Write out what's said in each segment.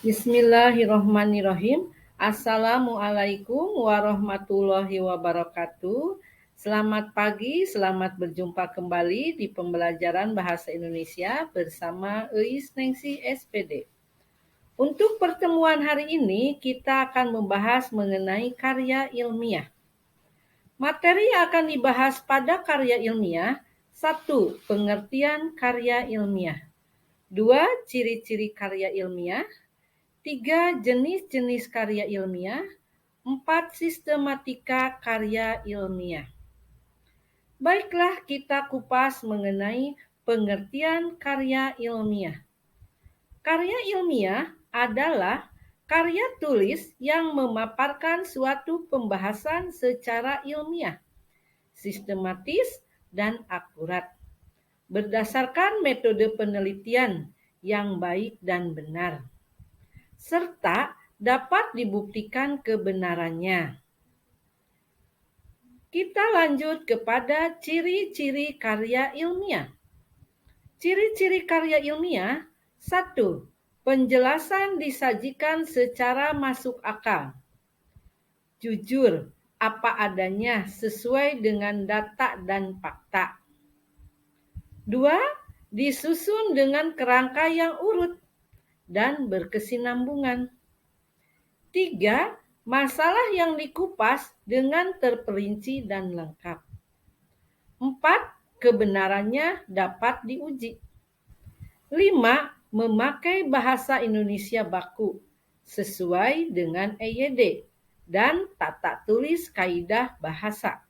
Bismillahirrohmanirrohim. Assalamualaikum warahmatullahi wabarakatuh. Selamat pagi, selamat berjumpa kembali di pembelajaran Bahasa Indonesia bersama Eis Nengsi SPD. Untuk pertemuan hari ini, kita akan membahas mengenai karya ilmiah. Materi yang akan dibahas pada karya ilmiah: 1. Pengertian karya ilmiah. 2. Ciri-ciri karya ilmiah. 3. Jenis-jenis karya ilmiah. 4. Sistematika karya ilmiah. Baiklah, kita kupas mengenai pengertian karya ilmiah. Karya ilmiah adalah karya tulis yang memaparkan suatu pembahasan secara ilmiah, sistematis, dan akurat, berdasarkan metode penelitian yang baik dan benar, serta dapat dibuktikan kebenarannya. Kita lanjut kepada ciri-ciri karya ilmiah. Ciri-ciri karya ilmiah: 1. Penjelasan disajikan secara masuk akal. Jujur, apa adanya, sesuai dengan data dan fakta. 2. Disusun dengan kerangka yang urut dan berkesinambungan. 3. Masalah yang dikupas dengan terperinci dan lengkap. 4. Kebenarannya dapat diuji. 5. Memakai bahasa Indonesia baku sesuai dengan EYD dan tata tulis kaidah bahasa.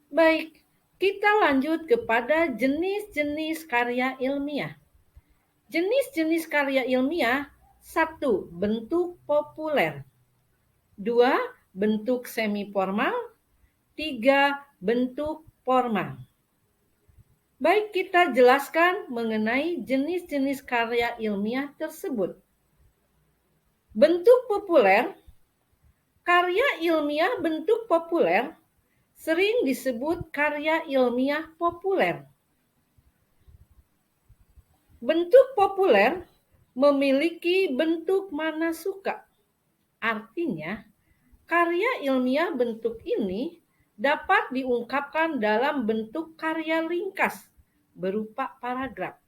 Baik, kita lanjut kepada jenis-jenis karya ilmiah. Jenis-jenis karya ilmiah: 1. Bentuk populer. 2. Bentuk semi formal. 3. Bentuk formal. Baik, kita jelaskan mengenai jenis-jenis karya ilmiah tersebut. Bentuk populer. Karya ilmiah bentuk populer sering disebut karya ilmiah populer. Bentuk populer memiliki bentuk mana suka. Artinya, karya ilmiah bentuk ini dapat diungkapkan dalam bentuk karya ringkas berupa paragraf.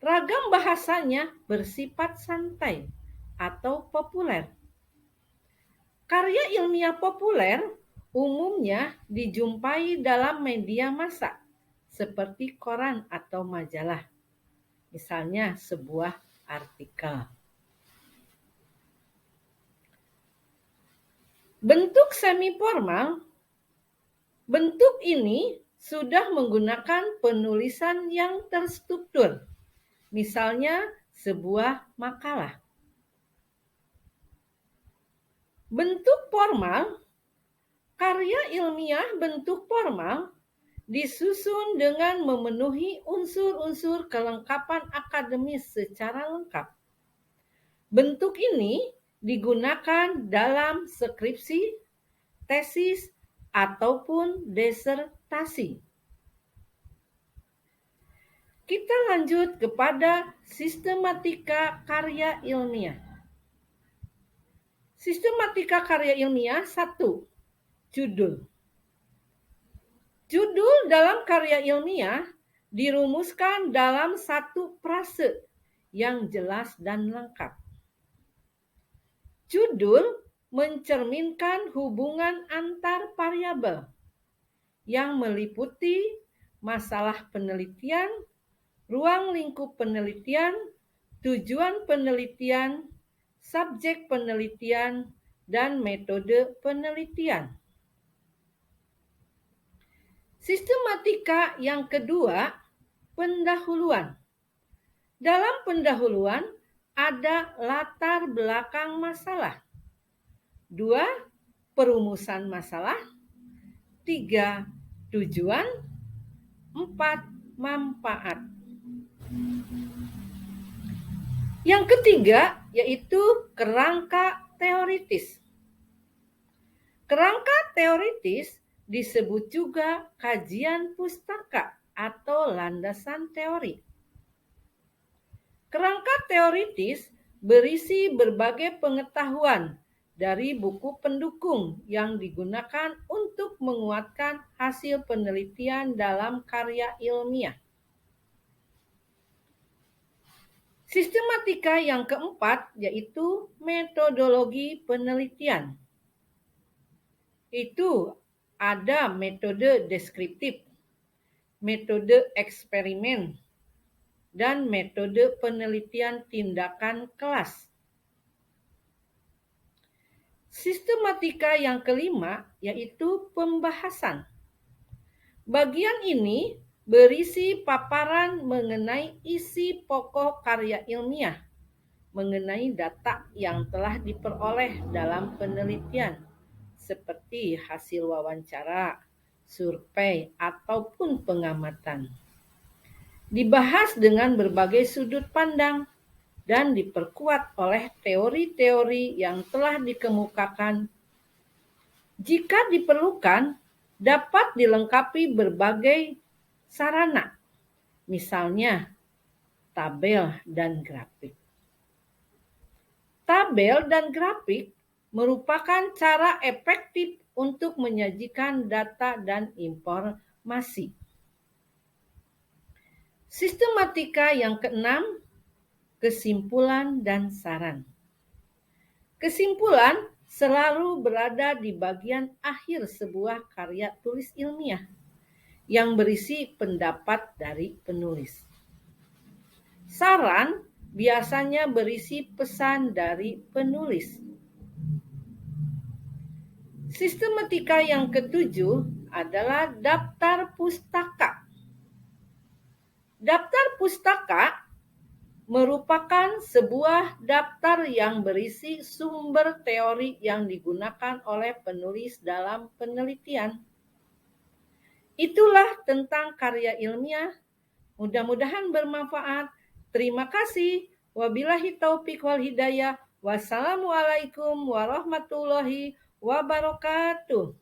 Ragam bahasanya bersifat santai atau populer. Karya ilmiah populer umumnya dijumpai dalam media massa seperti koran atau majalah, misalnya sebuah artikel. Bentuk semi formal. Bentuk ini sudah menggunakan penulisan yang terstruktur, misalnya sebuah makalah. Bentuk formal. Karya ilmiah bentuk formal disusun dengan memenuhi unsur-unsur kelengkapan akademis secara lengkap. Bentuk ini digunakan dalam skripsi, tesis, ataupun disertasi. Kita lanjut kepada sistematika karya ilmiah. Sistematika karya ilmiah: 1. Judul. Judul dalam karya ilmiah dirumuskan dalam satu frase yang jelas dan lengkap. Judul mencerminkan hubungan antar variabel yang meliputi masalah penelitian, ruang lingkup penelitian, tujuan penelitian, subjek penelitian, dan metode penelitian. Sistematika yang kedua, pendahuluan. Dalam pendahuluan ada latar belakang masalah. 2. Perumusan masalah. 3. Tujuan. 4. Manfaat. Yang ketiga yaitu kerangka teoritis. Kerangka teoritis disebut juga kajian pustaka atau landasan teori. Kerangka teoritis berisi berbagai pengetahuan dari buku pendukung yang digunakan untuk menguatkan hasil penelitian dalam karya ilmiah. Sistematika yang keempat yaitu metodologi penelitian. Itu ada metode deskriptif, metode eksperimen, dan metode penelitian tindakan kelas. Sistematika yang kelima yaitu pembahasan. Bagian ini berisi paparan mengenai isi pokok karya ilmiah, mengenai data yang telah diperoleh dalam penelitian, seperti hasil wawancara, survei, ataupun pengamatan. Dibahas dengan berbagai sudut pandang dan diperkuat oleh teori-teori yang telah dikemukakan. Jika diperlukan, dapat dilengkapi berbagai sarana, misalnya tabel dan grafik. Tabel dan grafik merupakan cara efektif untuk menyajikan data dan informasi. Sistematika yang keenam, kesimpulan dan saran. Kesimpulan selalu berada di bagian akhir sebuah karya tulis ilmiah yang berisi pendapat dari penulis. Saran biasanya berisi pesan dari penulis. Sistematika yang ketujuh adalah daftar pustaka. Daftar pustaka merupakan sebuah daftar yang berisi sumber teori yang digunakan oleh penulis dalam penelitian. Itulah tentang karya ilmiah. Mudah-mudahan bermanfaat. Terima kasih. Wabillahi taufiq wal hidayah. Wassalamualaikum warahmatullahi wabarakatuh.